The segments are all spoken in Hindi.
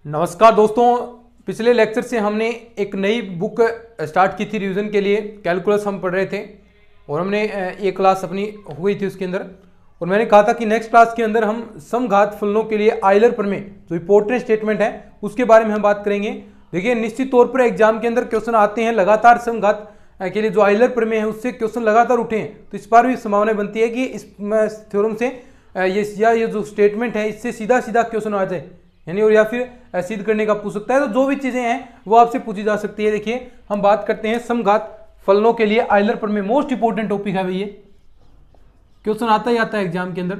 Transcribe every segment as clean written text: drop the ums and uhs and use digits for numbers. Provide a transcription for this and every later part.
नमस्कार दोस्तों, पिछले लेक्चर से हमने एक नई बुक स्टार्ट की थी रिवीजन के लिए। कैलकुलस हम पढ़ रहे थे और हमने एक क्लास अपनी हो गई थी उसके अंदर, और मैंने कहा था कि नेक्स्ट क्लास के अंदर हम समघात फलनों के लिए आयलर प्रमेय जो इंपॉर्टेंट स्टेटमेंट है उसके बारे में हम बात करेंगे। देखिए, निश्चित तौर पर एग्जाम के अंदर क्वेश्चन आते हैं लगातार समघात के लिए जो आयलर प्रमेय है उससे क्वेश्चन लगातार उठे हैं, तो इस बार भी संभावना बनती है कि इस थ्योरम से ये जो स्टेटमेंट है इससे सीधा सीधा क्वेश्चन आ जाए, यानी और या फिर सिद्ध करने का पूछ सकता है। तो जो भी चीजें हैं वो आपसे पूछी जा सकती है। देखिए, हम बात करते हैं समघात फलनों के लिए आयलर प्रमेय। मोस्ट इंपोर्टेंट टॉपिक है भाई, ये क्वेश्चन आता ही आता है एग्जाम के अंदर।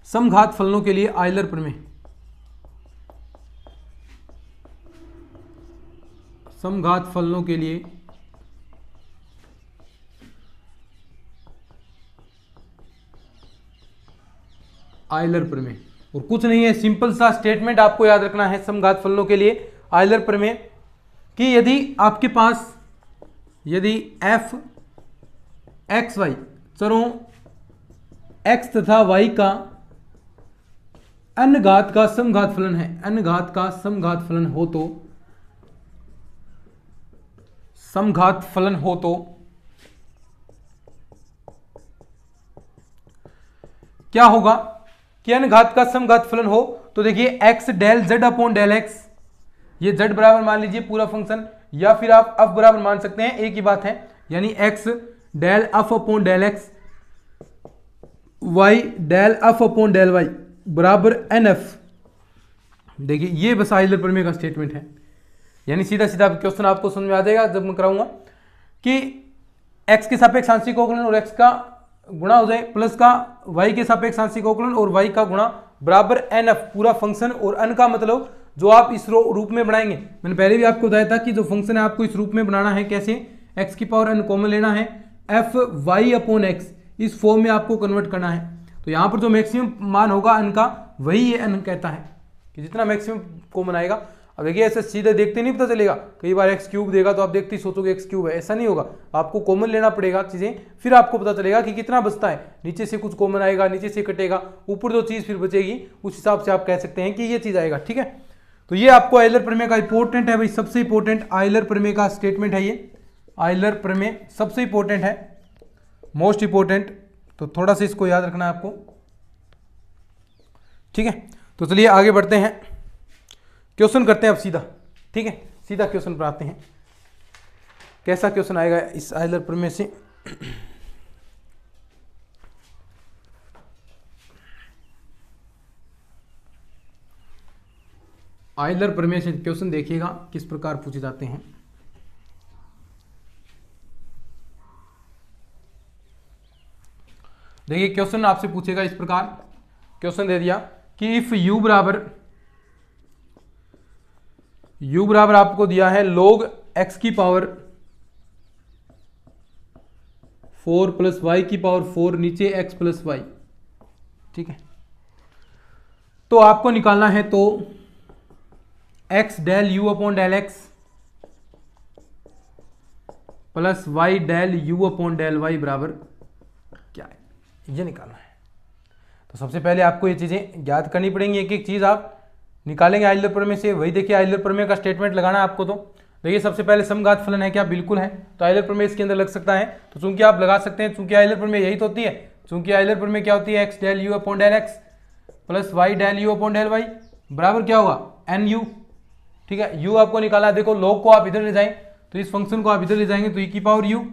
समघात फलनों के लिए आयलर प्रमेय, समघात फलनों के लिए आयलर प्रमेय। और कुछ नहीं है, सिंपल सा स्टेटमेंट आपको याद रखना है समघात फलनों के लिए आयलर प्रमेय कि यदि आपके पास f x y चरों x तथा y का अन्य घात का समघात फलन है, अन्य घात का समघात फलन हो तो, समघात फलन हो तो क्या होगा कि अन्य घात का समघात फलन हो तो देखिए x del z upon del x, ये z बराबर मान लीजिए पूरा फंक्शन, या फिर आप f बराबर मान सकते हैं, एक ही बात है, यानी x del f upon del x, y del f upon del y बराबर nf। देखिए, ये बस आयलर प्रमेय का स्टेटमेंट है, यानी सीधा सीधा क्वेश्चन आपको समझ में आ जाएगा जब मैं कराऊंगा कि x के सापेक्ष आंशिक अवकलन और x का गुणा हो जाए प्लस का y के सापेक्ष आंशिक अवकलन और y का गुणा बराबर nf पूरा फंक्शन, और n का मतलब जो आप इस रूप में बनाएंगे। मैंने पहले भी आपको बताया था कि जो फंक्शन है आपको इस रूप में बनाना है। कैसे? x की पावर n कॉमन लेना है, f y अपॉन x इस फॉर्म में आपको कन्वर्ट करना है। तो यहाँ पर जो मैक्सिमम मान होगा n का, वही ये n कहता है कि जितना मैक्सिमम कॉमन आएगा। अब देखिए, ऐसे सीधे देखते नहीं पता चलेगा, कई बार x क्यूब देगा तो आप देखते ही सोचोगे x क्यूब है, ऐसा नहीं होगा। आपको कॉमन लेना पड़ेगा चीजें, फिर आपको पता चलेगा कि कितना बचता है। नीचे से कुछ कॉमन आएगा, नीचे से कटेगा, ऊपर जो चीज फिर बचेगी उस हिसाब से आप कह सकते हैं कि ये चीज आएगा। ठीक है, तो ये आपको आयलर प्रमेय का इंपॉर्टेंट है भाई, सबसे इंपॉर्टेंट आयलर प्रमेय का स्टेटमेंट है ये। आयलर प्रमेय सबसे इंपॉर्टेंट है, मोस्ट इंपॉर्टेंट, तो थोड़ा सा इसको याद रखना है आपको। ठीक है, तो चलिए आगे बढ़ते हैं, क्वेश्चन करते हैं अब सीधा। ठीक है, सीधा क्वेश्चन पर आते हैं, कैसा क्वेश्चन आएगा इस आयलर प्रमेय से। आयलर प्रमेय से क्वेश्चन देखिएगा किस प्रकार पूछे जाते हैं। देखिए, क्वेश्चन आपसे पूछेगा इस प्रकार, क्वेश्चन दे दिया कि इफ u बराबर आपको दिया है log x की पावर 4 प्लस y की पावर 4 नीचे x प्लस y। ठीक है, तो आपको निकालना है तो x del u upon del x plus y del u upon del y बराबर क्या है, ये निकालना है। तो सबसे पहले आपको ये चीजें याद करनी पड़ेंगी, एक एक चीज आप निकालेंगे आयलर प्रमेय से। वही देखिए, आयलर प्रमेय का स्टेटमेंट लगाना है आपको। तो देखिए, सबसे पहले समघात फलन है क्या? बिल्कुल है, तो आयलर प्रमेय इसके अंदर लग सकता है। तो चूंकि आप लगा सकते हैं, चूंकि आयलर प्रमेय यही तो होती है, चूंकि आयलर प्रमेय क्या होती है, x del u upon del x plus y del u upon del y बराबर क्या होगा, nu। ठीक है, u आपको निकाला है। देखो, log को आप इधर ले जाएं तो इस फंक्शन को आप इधर ले जाएंगे तो e की पावर u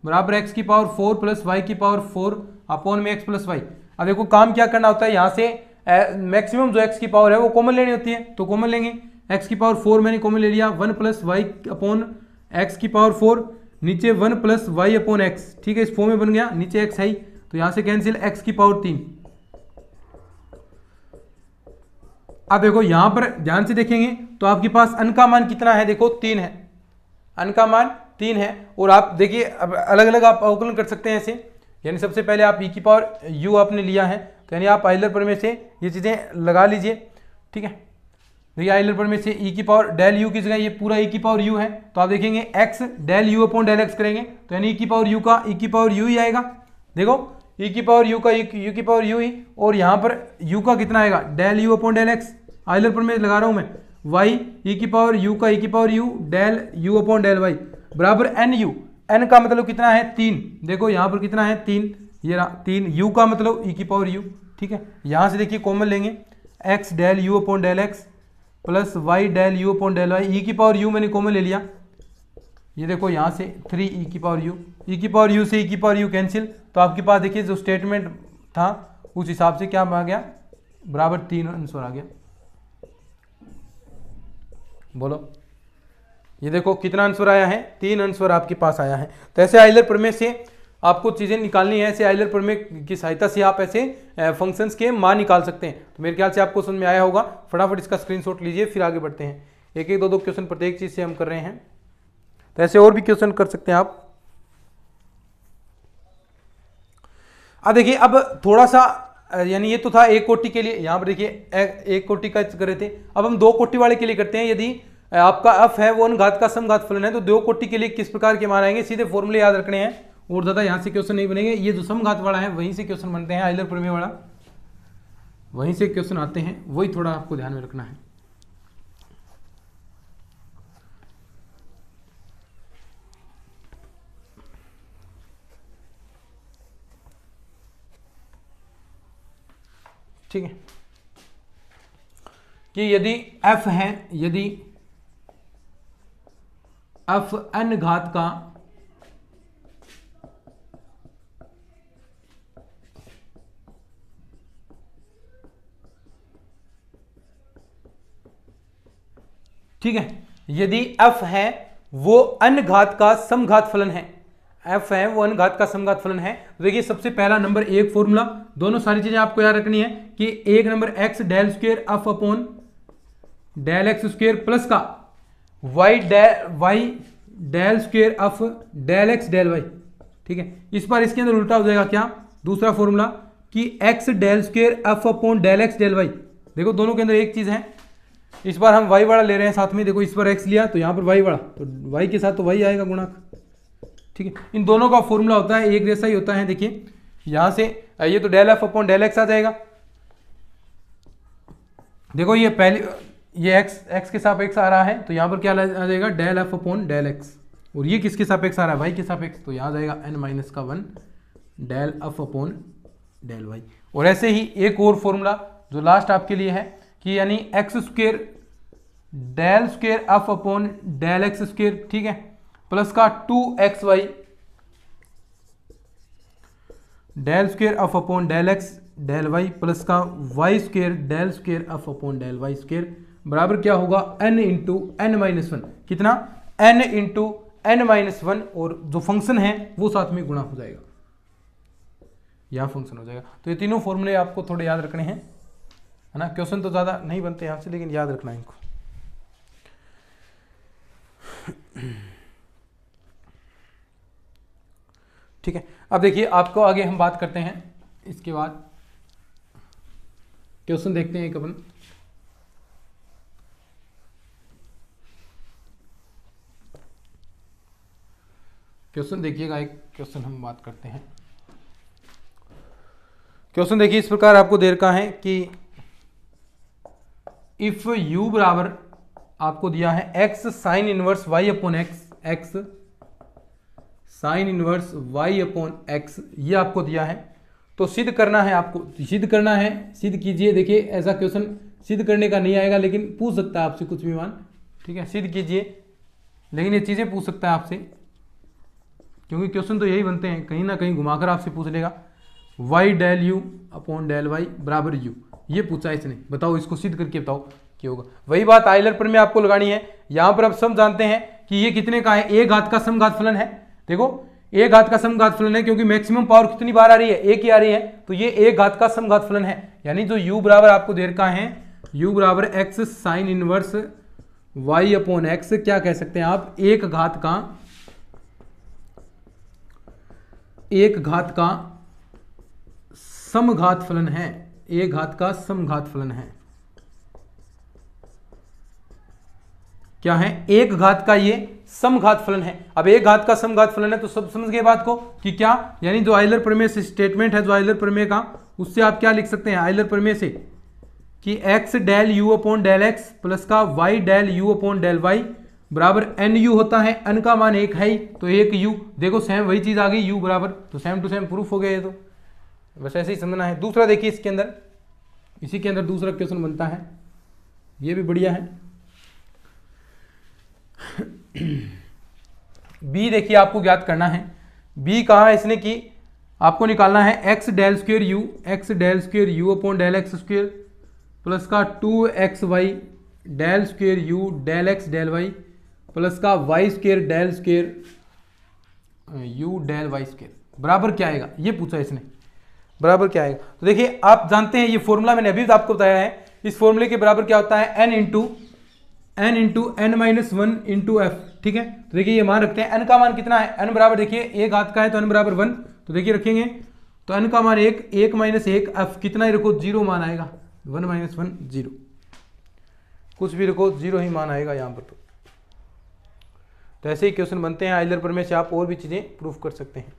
बराबर x की पावर 4 प्लस y की पावर 4 अपॉन में x प्लस y। अब देखो, काम क्या करना होता है, यहाँ से मैक्सिमम जो x की पावर है वो कॉमन लेनी होती है, तो कॉमन लेंगे। x की पावर 4 मैंने कॉमन ले लिया, 1 प्लस वाई अपॉन एक्स की पावर 4 नीचे 1 प्लस वाई अपॉन एक्स। ठीक है, इस फॉर्म में बन गया, नीचे x है तो यहां से कैंसिल, x की पावर 3। अब देखो, यहां पर ध्यान से देखेंगे तो आपके पास n का मान कितना है, देखो 3 है, n का मान 3 है। और आप देखिए, अब अलग अलग आप अवकलन कर सकते हैं ऐसे, यानी सबसे पहले आप e की पावर u आपने लिया है, तो यानी आप आयलर प्रमेय से ये चीजें लगा लीजिए। ठीक है, देखिए आयलर प्रमेय से e की पावर डेल u की जगह ये पूरा e की पावर u है, तो आप देखेंगे x del u upon del x करेंगे तो यानी e की पावर u का e की पावर u ही आएगा। देखो, e की पावर u का u की पावर u ही, और यहाँ पर u का कितना आएगा, del u upon del x। Euler प्रमेय लगा रहा हूं मैं, y e की पावर u का e की power u del u upon del y बराबर एन यू। एन का मतलब कितना है 3, देखो यहाँ पर कितना है 3, ये 3, u का मतलब e की पावर u, ठीक है। यहाँ से देखिए कॉमन लेंगे, x del u upon del x plus y del u upon del y, e की पावर u मैंने कॉमन ले लिया, ये देखो यहाँ से 3 e की पावर u, e की पावर u से e की पावर u कैंसिल, तो आपके पास देखिए जो स्टेटमेंट था उस हिसाब से क्या आ गया, बराबर 3 आंसर आ गया। बोलो ये देखो कितना आंसर आया है, 3 आंसर आपके पास आया है। तो ऐसे आइलर प्रमेय से आपको चीजें निकालनी है, ऐसे आइलर प्रमेय की सहायता से आप ऐसे फंक्शंस के मान निकाल सकते हैं। तो मेरे ख्याल से आपको समझ में आया होगा, फटाफट इसका स्क्रीनशॉट लीजिए, फिर आगे बढ़ते हैं। एक एक दो क्वेश्चन प्रत्येक चीज से हम कर रहे हैं, तो ऐसे और भी क्वेश्चन कर सकते हैं आप। अब देखिए, अब थोड़ा सा यानी ये तो था एक कोटि के लिए, यहां पर देखिए एक कोटि का कर रहे थे, अब हम 2 कोटि वाले के लिए करते हैं। यदि आपका f है वो घात का समघात फलन है, तो 2 कोटि के लिए किस प्रकार के मान आएंगे, सीधे फॉर्मूले याद रखने हैं और ज्यादा यहां से क्वेश्चन नहीं बनेंगे। ये जो समघात वाला है वहीं से क्वेश्चन बनते हैं, आइलर प्रमेय वाला वहीं से क्वेश्चन आते हैं, वही थोड़ा आपको ध्यान में रखना है। ठीक है, कि यदि f है, यदि f n घात का ठीक है, यदि f है वो n घात का समघात फलन है, f है वो n घात का समघात फलन है, तो देखिए सबसे पहला नंबर एक फॉर्मूला, दोनों सारी चीजें आपको याद रखनी है कि एक number x del square f upon del x square plus का y del square f del x del y, ठीक है। इस बार इसके अंदर उल्टा हो जाएगा क्या, दूसरा फॉर्मूला कि x del square f upon del x del y, देखो दोनों के अंदर एक चीज है, इस बार हम y वाला ले रहे हैं साथ में, देखो इस पर x लिया तो यहाँ पर y वाला, तो y के साथ तो y आएगा गुणक, ठीक है। इन दोनों का फॉर्मूला होता है एक जैसा ही होता है, देखिए यहां से ये तो del f upon del x आ जाएगा, देखो ये पहले ये x के सापेक्ष आ रहा है, तो यहाँ पर क्या आ जाएगा del f upon del x, और ये किसके सापेक्ष आ रहा है y के सापेक्ष, तो यहाँ आ जाएगा n-1 del f upon del y। और ऐसे ही एक और फॉर्मूला जो लास्ट आपके लिए है कि यानी x square del square f upon del x square, ठीक है, प्लस का 2xy del square f upon del x del y plus का y square del square f upon del y square बराबर क्या होगा n इंटू n-1, कितना n इंटू n-1, और जो फंक्शन है वो साथ में गुणा हो जाएगा, यह फंक्शन हो जाएगा। तो ये तीनों फॉर्मूले आपको थोड़े याद रखने हैं, है ना। क्वेश्चन तो ज्यादा नहीं बनते यहां से, लेकिन याद रखना है इनको। ठीक है, अब देखिए आपको आगे हम बात करते हैं, इसके बाद क्वेश्चन देखते हैं एक अपन। क्वेश्चन देखिएगा, एक क्वेश्चन हम बात करते हैं। क्वेश्चन देखिए इस प्रकार आपको दे रखा है कि इफ u बराबर आपको दिया है x sine inverse y upon x sine inverse y upon x, ये आपको दिया है, तो सिद्ध करना है, आपको सिद्ध करना है, सिद्ध कीजिए। देखिए ऐसा क्वेश्चन सिद्ध करने का नहीं आएगा, लेकिन पूछ सकता है आपसे कुछ भी मान, ठीक है, सिद्ध कीजिए, लेकिन ये चीजें पूछ सकता है आपसे, क्योंकि क्वेश्चन तो यही बनते हैं, कहीं ना कहीं घुमाकर आपसे पूछ लेगा y del u upon del y बराबर u, ये पूछा इसने, बताओ इसको सिद्ध करके बताओ क्या होगा। वही बात आइलर पर में आपको लगानी है। यहां पर आप सब जानते हैं कि ये कितने का है, एक घात का समघात फलन है, देखो एक घात का समघात फलन है, क्योंकि मैक्सिमम पावर कितनी बार आ रही है, एक ही आ रही है, तो ये एक घात का समघात फलन है। यानी जो u बराबर आपको दे रखा है, u बराबर x sine inverse y upon x, क्या कह सकते हैं आप, एक घात का समघात फलन है, एक घात का समघात फलन है। क्या है, एक घात का ये समघात फलन है। अब एक घात का समघात फलन है तो सब समझ गए बात को कि क्या, यानी जो आइलर प्रमेय से स्टेटमेंट है, जो आइलर प्रमेय का, उससे आप क्या लिख सकते हैं, आइलर प्रमेय से कि x del u upon del x plus का y del u upon del y बराबर एन यू होता है। n का मान 1 है ही, तो 1 u, देखो सेम वही चीज आ गई u बराबर, तो सेम टू सेम प्रूफ हो गया ये। तो बस ऐसे ही समझना है। दूसरा देखिए इसके अंदर, इसी के अंदर दूसरा क्वेश्चन बनता है, ये भी बढ़िया है। बी देखिए आपको ज्ञात करना है। बी कहा है इसने कि आपको निकालना है x del square u, x del square u upon del x square plus का 2xy del square u del x del y plus का y square del square u del y square बराबर क्या आएगा, ये पूछा इसने, बराबर क्या आएगा। तो देखिए आप जानते हैं ये फॉर्मूला मैंने अभी आपको बताया है, इस फॉर्मूले के बराबर क्या होता है n into n minus 1 into F, ठीक है। तो देखिए ये मान रखते हैं, n का मान कितना है, n बराबर देखिए एक हाथ का है तो n बराबर 1, तो देखिए रखेंगे तो n का मान 1 माइनस 1 एफ कितना ही रखो 0 मान आएगा, 1 माइनस 1 0, कुछ भी रखो 0 ही मान आएगा यहाँ पर। तो ऐसे ही क्वेश्चन बनते हैं आइलर पर में से, आप और भी चीजें प्रूफ कर सकते हैं।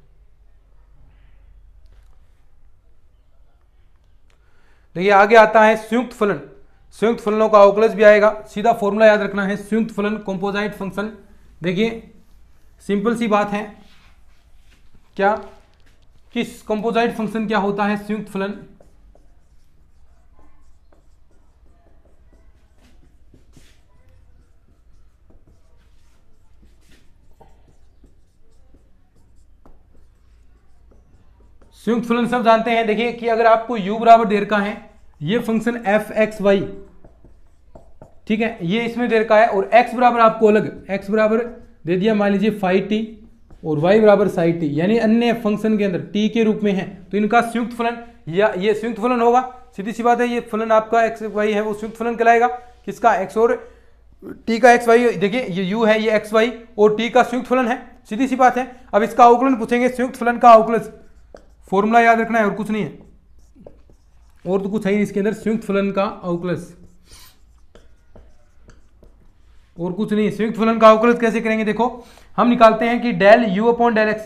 देखिए आगे आता है संयुक्त फलन, संयुक्त फलनों का अवकलज भी आएगा। सीधा फॉर्मूला याद रखना है, संयुक्त फलन कंपोजिट फंक्शन। देखिए सिंपल सी बात है, क्या कि कंपोजिट फंक्शन क्या होता है, संयुक्त फलन संयुक्त फलन सब जानते हैं। देखिए कि अगर आपको u बराबर दे रखा है, ये फंक्शन एफ एक्स वाई, ठीक है, ये इसमें दे रखा है, और x बराबर आपको अलग, x बराबर दे दिया मान लीजिए फाई टी और y बराबर साई टी, यानी अन्य फंक्शन के अंदर t के रूप में है, तो इनका संयुक्त फलन या ये संयुक्त फलन होगा। सीधी सी बात है, ये फलन आपका x y है वो संयुक्त फलन कहलाएगा, किसका, x और t का x y। देखिए ये u है, ये x y और t का संयुक्त फलन है, सीधी सी बात है। अब इसका अवकलन पूछेंगे, संयुक्त फलन का अवकलज, फॉर्मूला याद रखना है और कुछ नहीं है, और तो कुछ है नहीं इसके अंदर, संयुक्त फलन का अवकलज और कुछ नहीं। संयुक्त फलन का अवकलज कैसे करेंगे, देखो हम निकालते हैं कि del u upon del x,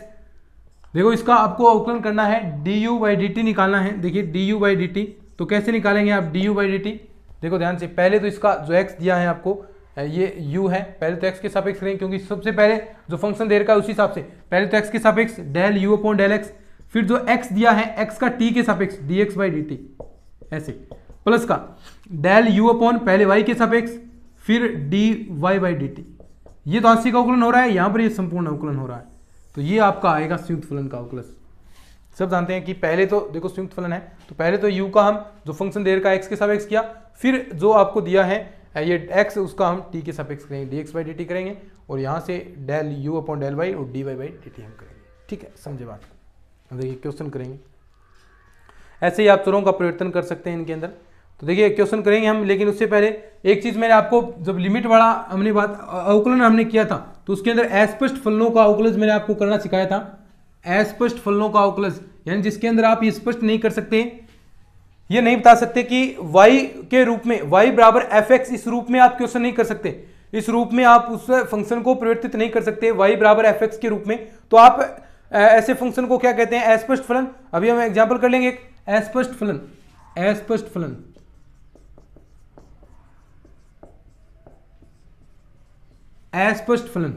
देखो इसका आपको अवकलन करना है, du बाई डी टी निकालना है। देखिए du बाई डी टी, तो कैसे निकालेंगे आप du बाई डी टी, देखो ध्यान से, पहले तो इसका जो x दिया है आपको, ये u है, पहले तो x के सापेक्ष करेंगे, क्योंकि सबसे पहले जो फंक्शन दे रखा है उसी हिसाब से, पहले तो x के सापेक्ष del u upon del x, फिर जो x दिया है x का t के सापेक्ष dx बाई डी टी, ऐसे प्लस का डेल u अपॉन पहले y के सापेक्ष फिर dy बाई डी टी, ये तो आंशिक अवकलन हो रहा है, यहां पर ये संपूर्ण अवकलन हो रहा है, तो ये आपका आएगा संयुक्त फलन का अवकलज। सब जानते हैं कि पहले तो देखो संयुक्त फलन है, तो पहले तो u का हम जो फंक्शन दे रखा है x के सापेक्ष किया, फिर जो आपको दिया है ये x उसका हम t के सापेक्ष करेंगे, dx बाई डी टी करेंगे, और यहाँ से del u upon del y और dy बाई डी टी हम करेंगे, ठीक है, समझे बात। अब देखिए क्वेश्चन करेंगे, ऐसे ही आप चरों का परिवर्तन कर सकते हैं इनके अंदर। तो देखिए क्वेश्चन करेंगे हम, लेकिन उससे पहले एक चीज मैंने आपको, जब लिमिट वाला हमने बात अवकलन हमने किया था, तो उसके अंदर अस्पष्ट फलनों का अवकलज मैंने आपको करना सिखाया था। अस्पष्ट फलनों का अवकलज यानी जिसके अंदर आप ये स्पष्ट नहीं कर सकते, ये नहीं बता सकते कि y के रूप में y बराबर एफ एक्स, इस रूप में आप क्वेश्चन नहीं कर सकते, इस रूप में आप उस फंक्शन को परिवर्तित नहीं कर सकते y बराबर एफ एक्स के रूप में। तो आप ऐसे फंक्शन को क्या कहते हैं, अस्पष्ट फलन। अभी हम एग्जांपल कर लेंगे, एक अस्पष्ट फलन, अस्पष्ट फलन, अस्पष्ट फलन,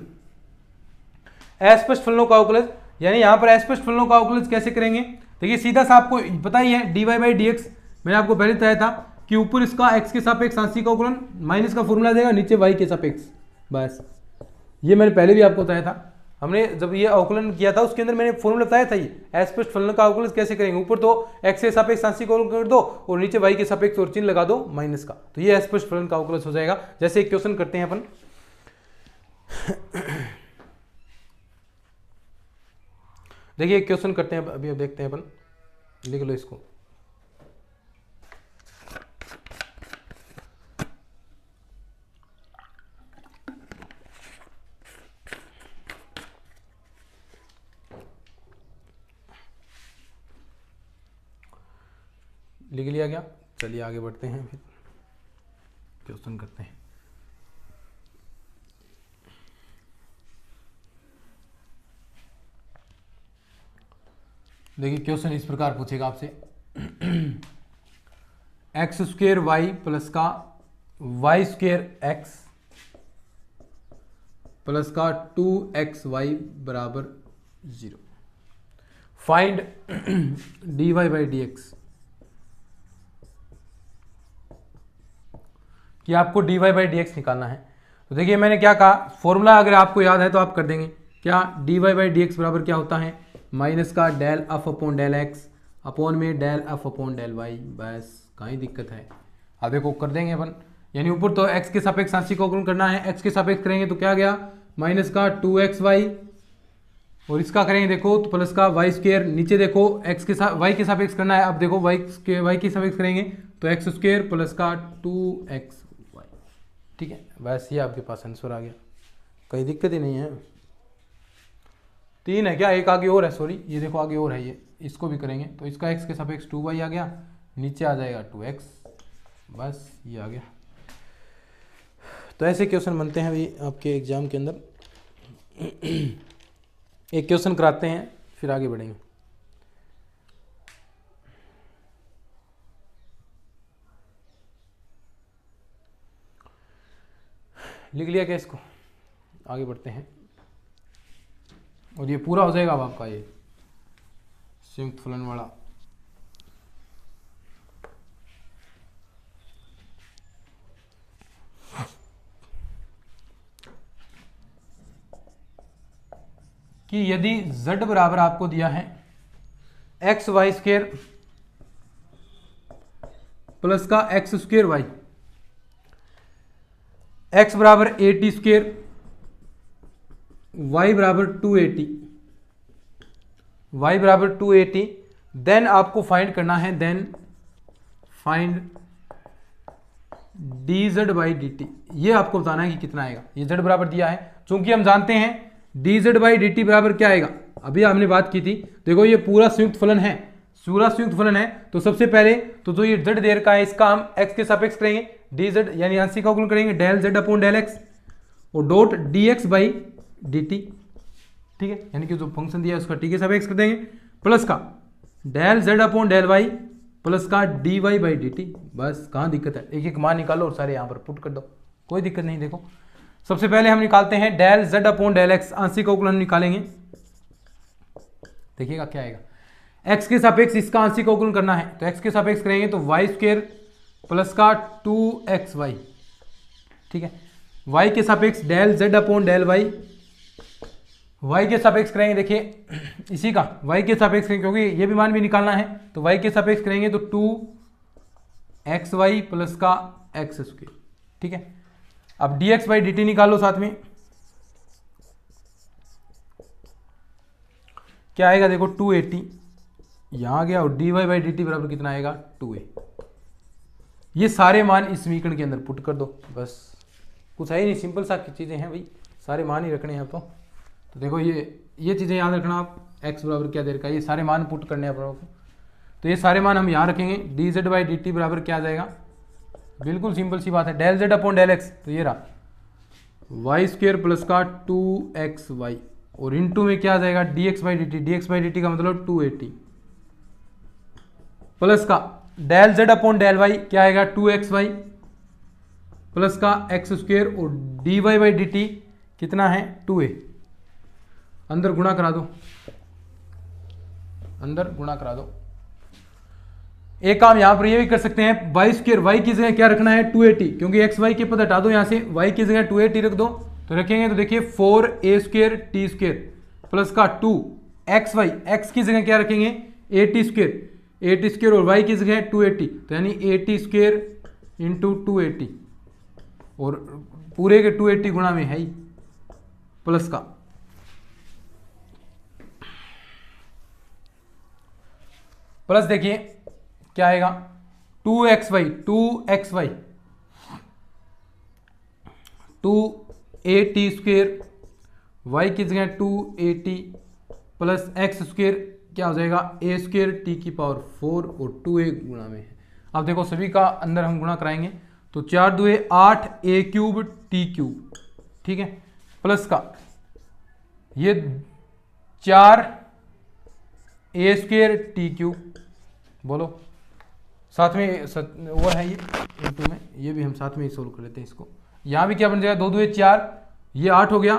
अस्पष्ट फलनों का अवकलज, यानी यहां पर अस्पष्ट फलनों का अवकलज कैसे करेंगे। देखिए सीधा सा आपको पता ही है, dy बाई डी एक्स, मैंने आपको पहले बताया था कि ऊपर इसका x के सापेक्ष आंशिक अवकलन माइनस का फॉर्मूला देगा, नीचे y के सापेक्ष, बस ये मैंने पहले भी आपको बताया था। हमने जब ये अवकलन किया था उसके अंदर मैंने फॉर्मूला बताया था, ये अस्पष्ट फलन का अवकलज कैसे करेंगे, ऊपर तो x के सापेक्ष आंशिक अवकलन कर दो और नीचे y के सापेक्ष और चिन्ह लगा दो माइनस का, तो ये अस्पष्ट फलन का अवकलज हो जाएगा। जैसे एक क्वेश्चन करते हैं अपन, देखिए क्वेश्चन करते हैं अभी, अब देखते हैं अपन, लिख लो इसको। लिख लिया क्या, चलिए आगे बढ़ते हैं, फिर क्वेश्चन करते हैं। देखिए क्वेश्चन इस प्रकार पूछेगा आपसे, एक्स स्क्वेयर वाई प्लस का वाई स्क्वेयर एक्स प्लस का 2xy बराबर 0। Find dy by D x, कि आपको dy बाई डी एक्स निकालना है। तो देखिए मैंने क्या कहा, फॉर्मूला अगर आपको याद है तो आप कर देंगे। क्या dy बाई डी एक्स बराबर क्या होता है, माइनस का del F upon del X upon में del F upon del Y. बस कहीं दिक्कत है, अब देखो कर देंगे अपन। यानी ऊपर तो x के सापेक्ष आंशिक को अवकलन करना है, x के सापेक्ष करेंगे तो क्या गया माइनस का 2xy, और इसका करेंगे देखो तो प्लस का वाई स्क्वेयर। नीचे देखो x के साथ y के सापेक्ष करना है, अब देखो y के सापेक्ष करेंगे तो एक्स स्क्वेयर प्लस का 2xy। ठीक है, बस ये आपके पास आंसर आ गया, कहीं दिक्कत ही नहीं है। 3 है क्या, एक आगे और है, सॉरी ये देखो आगे और है, ये इसको भी करेंगे तो इसका x के सापेक्ष 2y आ गया, नीचे आ जाएगा 2x, बस ये आ गया। तो ऐसे क्वेश्चन बनते हैं भाई आपके एग्जाम के अंदर। एक क्वेश्चन कराते हैं फिर आगे बढ़ेंगे। लिख लिया क्या इसको, आगे बढ़ते हैं। और ये पूरा हो जाएगा अब आपका ये संयुक्त फलन वाला। कि यदि z बराबर आपको दिया है एक्स वाई स्क्वेयर प्लस का एक्स स्क्वेयर वाई, एक्स बराबर 80 स्क्वेयर, वाई बराबर 280, वाई बराबर 280, देन आपको फाइंड करना है, then find dz by d t. ये आपको बताना है कि कितना आएगा। ये z बराबर दिया है, चूंकि हम जानते हैं dz बाई डी टी बराबर क्या आएगा, अभी हमने बात की थी। देखो ये पूरा संयुक्त फलन है, पूरा संयुक्त फलन है, तो सबसे पहले तो जो ये z दे रखा है इसका हम x के सापेक्ष करेंगे, dz यानी आंशिक का अवकलन करेंगे del z upon del x और dot dx by d t. ठीक है, यानी कि जो फंक्शन दिया है उसका t के सापेक्ष कर देंगे, प्लस का del z upon del y plus का dy बाई डी टी। बस कहाँ दिक्कत है, एक एक मान निकालो और सारे यहाँ पर पुट कर दो, कोई दिक्कत नहीं। देखो सबसे पहले हम निकालते हैं del z upon del x, आंशिक अवकलन निकालेंगे, देखिएगा क्या आएगा। x के सापेक्ष इसका आंशिक अवकलन करना है, तो x के सापेक्ष करेंगे तो वाई स्क्वेयर प्लस का 2xy। ठीक है, y के सापेक्ष del z upon del y, y के सापेक्ष करेंगे, देखिए इसी का y के सापेक्ष करेंगे क्योंकि ये भी मान भी निकालना है, तो y के सापेक्ष करेंगे तो 2xy प्लस का एक्स स्क्वेयर। ठीक है, अब dx बाई डी टी निकालो साथ में, क्या आएगा देखो 280 यहां आ गया, और dy बाई डी टी बराबर कितना आएगा 2a। ये सारे मान इस समीकरण के अंदर पुट कर दो, बस कुछ है ही नहीं, सिंपल सा चीजें हैं भाई, सारे मान ही रखने हैं तो देखो ये चीजें याद रखना आप, x बराबर क्या दे रखा है, ये सारे मान पुट करने हैं आप लोगों को। तो ये सारे मान हम यहाँ रखेंगे, dz बाई डी टी बराबर क्या आ जाएगा, बिल्कुल सिंपल सी बात है, del z upon del x, तो ये रहा वाई स्क्वेयर प्लस का 2xy और इनटू में क्या आ जाएगा dx by d t, dx by d t का मतलब 280 प्लस का del z upon del y क्या आएगा 2xy प्लस का एक्स स्क्वेयर और dy बाई डी टी कितना है 2a। अंदर गुणा करा दो, अंदर गुणा करा दो। एक काम यहां पर ये भी कर सकते हैं, वाई स्क्वेयर वाई की जगह क्या रखना है 280, क्योंकि एक्स वाई के पद हटा दो, यहां से वाई की जगह 280 रख दो, तो रखेंगे तो देखिए 4a square T square plus का 2xy, एक्स की जगह क्या रखेंगे 80 स्क्वेयर और वाई की जगह 280, तो यानी 80 स्क्वेयर इंटू 280 और पूरे के 280 गुणा में है ही प्लस का प्लस, देखिए क्या आएगा 2xy 2a T square, Y की जगह 280 प्लस एक्स स्क्वेयर क्या हो जाएगा a स्क्वेयर टी की पावर 4 और 2a गुणा में है। अब देखो सभी का अंदर हम गुणा कराएंगे, तो 4 2 8 a क्यूब टी क्यूब, ठीक है, प्लस का ये 4 a स्क्वेयर टी क्यूब, बोलो साथ में वो है ये इंटू में, ये भी हम साथ में ही सोल्व कर लेते हैं इसको। यहाँ भी क्या बन जाएगा, 2 2 4, ये 8 हो गया,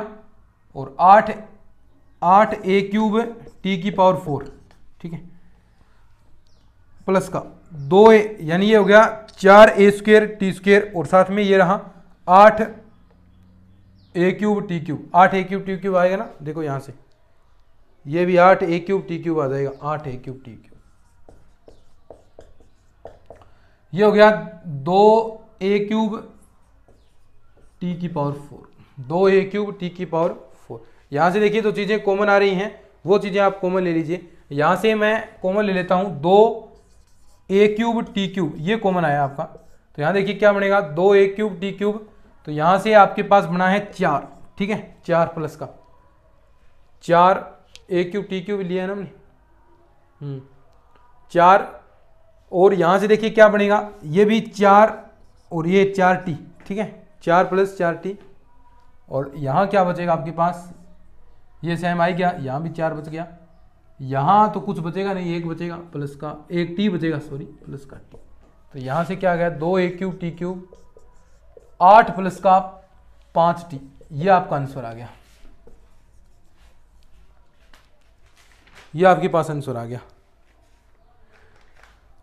और 8 a क्यूब t की पावर 4, ठीक है, प्लस का 2a, यानी ये हो गया 4a स्क्वायर टी स्क्वायर, और साथ में ये रहा 8 a cube T cube. 8 a cube T cube आएगा ना, देखो यहाँ से ये भी 8 a क्यूब टी क्यूब आ जाएगा, 8 a क्यूब टी क्यूब। ये हो गया 2 a क्यूब टी की पावर 4, 2 a क्यूब टी की पावर 4। यहाँ से देखिए तो चीज़ें कॉमन आ रही हैं, वो चीज़ें आप कॉमन ले लीजिए। यहाँ से मैं कॉमन ले लेता हूँ 2 a क्यूब टी क्यूब, ये कॉमन आया आपका, तो यहाँ देखिए क्या बनेगा 2 a क्यूब टी क्यूब, तो यहाँ से आपके पास बना है 4, ठीक है, 4 प्लस का 4 a क्यूब टी क्यूब लिया है ना हमने, 4, और यहाँ से देखिए क्या बनेगा, ये भी 4 और ये 4t, ठीक है, 4 प्लस 4t, और यहाँ क्या बचेगा आपके पास, ये सेम आई गया, यहाँ भी 4 बच गया, यहाँ तो कुछ बचेगा नहीं, 1 बचेगा प्लस का, 1 t बचेगा, सॉरी प्लस का t, तो यहाँ से क्या आ गया 2 a cube T cube, 8 plus का 5t, ये आपका आंसर आ गया, ये आपके पास आंसर आ गया।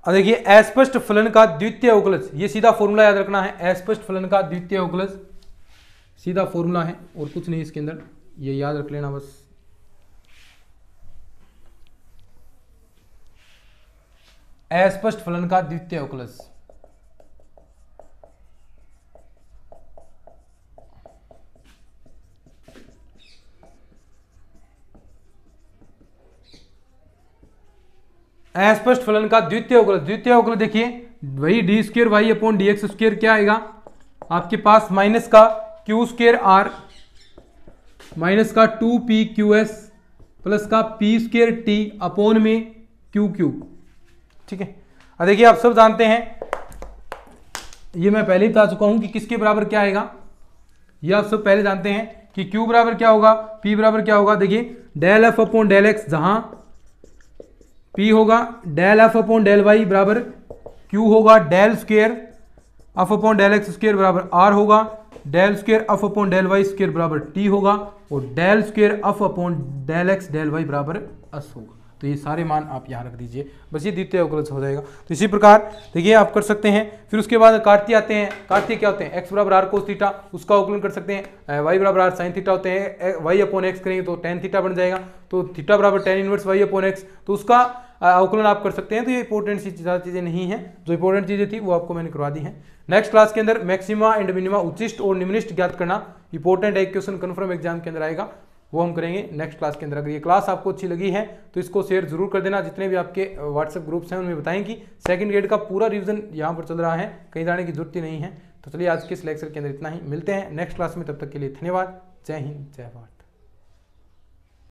अब देखिए अस्पष्ट फलन का द्वितीय अवकलज, ये सीधा फॉर्मूला याद रखना है, अस्पष्ट फलन का द्वितीय अवकलज सीधा फॉर्मूला है और कुछ नहीं इसके अंदर, ये याद रख लेना बस। अस्पष्ट फलन का द्वितीय अवकलज, अस्पष्ट फलन का द्वितीय अवकलज, द्वितीय अवकलज देखिए वही d square y upon d x square क्या आएगा आपके पास, माइनस का क्यू स्क्वायर आर माइनस का 2p QS प्लस का p स्क्वायर टी अपॉन में क्यू क्यूब, ठीक है। अब देखिए आप सब जानते हैं, ये मैं पहले ही बता चुका हूं कि किसके बराबर क्या आएगा, ये आप सब पहले जानते हैं कि q बराबर क्या होगा, p बराबर क्या होगा, देखिए del F upon del x, जहां p होगा del F upon del y बराबर q होगा del square f upon del x square बराबर r होगा, del square f upon del y square बराबर t होगा, और del square f upon del x del y बराबर s होगा। तो ये सारे मान आप यहाँ रख दीजिए, बस ये द्वितीय अवकलज हो जाएगा। तो इसी प्रकार देखिए आप कर सकते हैं। फिर उसके बाद कार्तीय आते हैं, कार्तीय क्या होते हैं, x बराबर आर कोस थीटा, उसका अवकलन कर सकते हैं, y बराबर आर साइन थीटा होते हैं, y अपॉन एक्स करेंगे तो टेन थीटा बन जाएगा, तो थीटा बराबर tan inverse y upon x, तो उसका अवकलन आप कर सकते हैं। तो ये इंपॉर्टेंट सी ज़्यादा चीज़ें नहीं हैं, जो इंपॉर्टेंट चीज़ें थी वो आपको मैंने करवा दी हैं। नेक्स्ट क्लास के अंदर मैक्सिमा एंड मिनिमा, उच्चिष्ट और निम्निष्ट ज्ञात करना, इंपॉर्टेंट एक क्वेश्चन कन्फर्म एग्जाम के अंदर आएगा, वो हम करेंगे नेक्स्ट क्लास के अंदर। अगर ये क्लास आपको अच्छी लगी है तो इसको शेयर जरूर कर देना, जितने भी आपके व्हाट्सएप ग्रुप्स हैं उनमें बताएं कि सेकंड ग्रेड का पूरा रिवीजन यहाँ पर चल रहा है, कहीं जाने की जरूरत ही नहीं है। तो चलिए आज के इस लेक्चर के अंदर इतना ही, मिलते हैं नेक्स्ट क्लास में, तब तक के लिए धन्यवाद। जय हिंद, जय भारत।